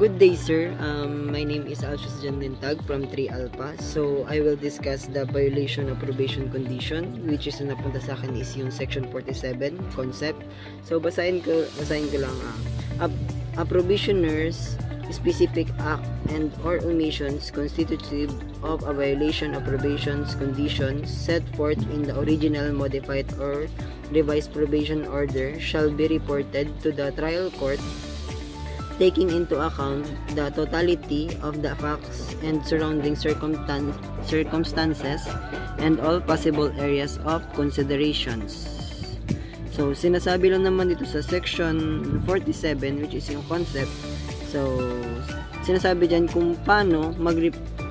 Good day, sir. My name is Alcius Jandintag from 3 Alpha. So, I will discuss the violation of probation condition, which is na napunta sa akin is yung section 47 concept. So, basahin ko lang. A probationer's specific act and or omissions constitutive of a violation of probation's conditions set forth in the original, modified, or revised probation order shall be reported to the trial court, taking into account the totality of the facts and surrounding circumstances and all possible areas of considerations. So, sinasabi lang naman dito sa section 47, which is yung concept. So, sinasabi dyan kung paano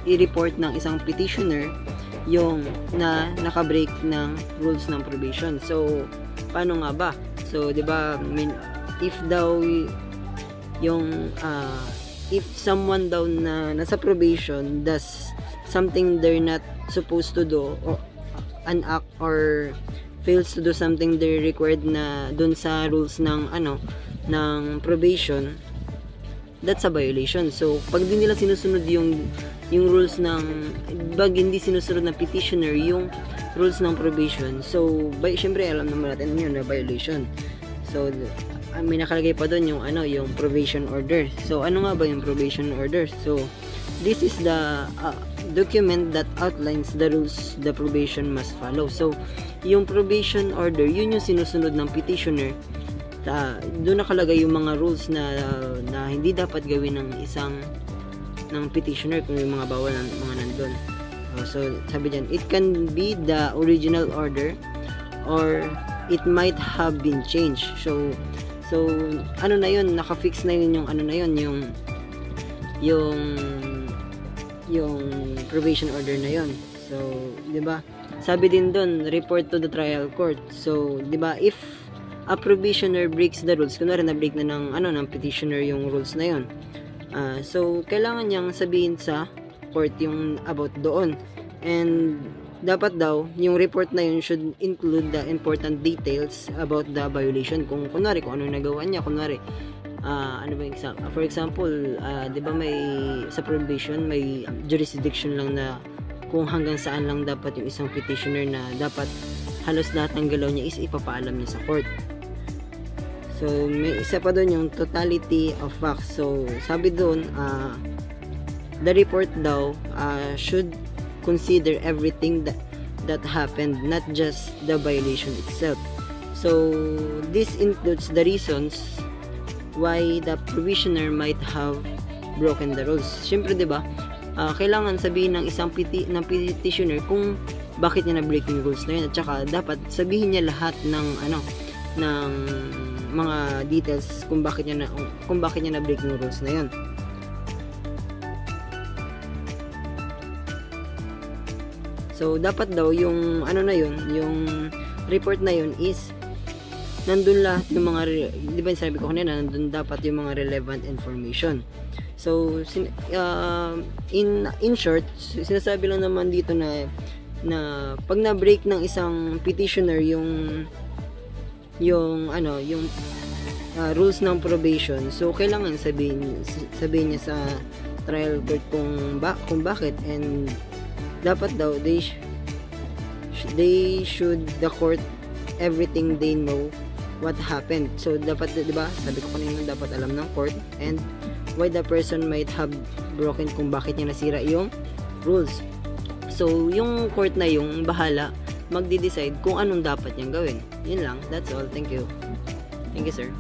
i-report ng isang petitioner yung na nakabreak ng rules ng probation. So, paano nga ba? So, 'di ba, if daw if someone daw na nasa probation does something they're not supposed to do, or an act, or fails to do something they're required na dun sa rules ng ng probation, that's a violation. So, pag di nila sinusunod yung rules ng, hindi sinusunod ng petitioner yung rules ng probation, so, syempre, alam naman natin yun na violation. So, may nakalagay pa doon yung yung probation order. So, ano nga ba yung probation order? So, this is the document that outlines the rules the probation must follow. So, yung probation order, yun yung sinusunod ng petitioner. Doon nakalagay yung mga rules na hindi dapat gawin ng petitioner, kung yung mga bawal ng mga nandun. So, sabi dyan, it can be the original order or it might have been changed. So ano na yun, naka-fix na yun yung probation order na yun. So, 'di ba? Sabi din doon, report to the trial court. So, 'di ba, if a probationer breaks the rules, kunwari na-break na ng petitioner yung rules na yun, so kailangan niyang sabihin sa court yung about doon, and dapat daw yung report na yun should include the important details about the violation. Kung kunwari kung ano nagawa niya, kunwari for example, 'di ba, may sa probation may jurisdiction lang na kung hanggang saan lang dapat yung isang petitioner, na dapat halos lahat ng galaw niya is ipapaalam niya sa court. So, may isa pa doon yung totality of facts. So, sabi doon, the report daw should consider everything that happened, not just the violation itself. So, this includes the reasons why the probationer might have broken the rules. Siyempre, 'di ba? Kailangan sabihin ng isang petitioner kung bakit niya na-break yung rules na yun, at saka dapat sabihin niya lahat ng mga details kung bakit niya na-break yung rules na yun. So, dapat daw yung yung report na yun is nandun lahat yung mga, di ba sabi ko kanina, nandun dapat yung mga relevant information. So, in short, sinasabi lang naman dito na pag na-break ng isang petitioner yung rules ng probation, so kailangan sabihin niya sa trial court kung bakit, and dapat daw the court everything they know what happened. So, dapat, diba, sabi ko kanina, dapat alam ng court and why the person might have broken, kung bakit niya nasira yung rules. So, yung court na yung bahala magde-decide kung anong dapat niyang gawin. Yun lang, that's all. Thank you. Thank you, sir.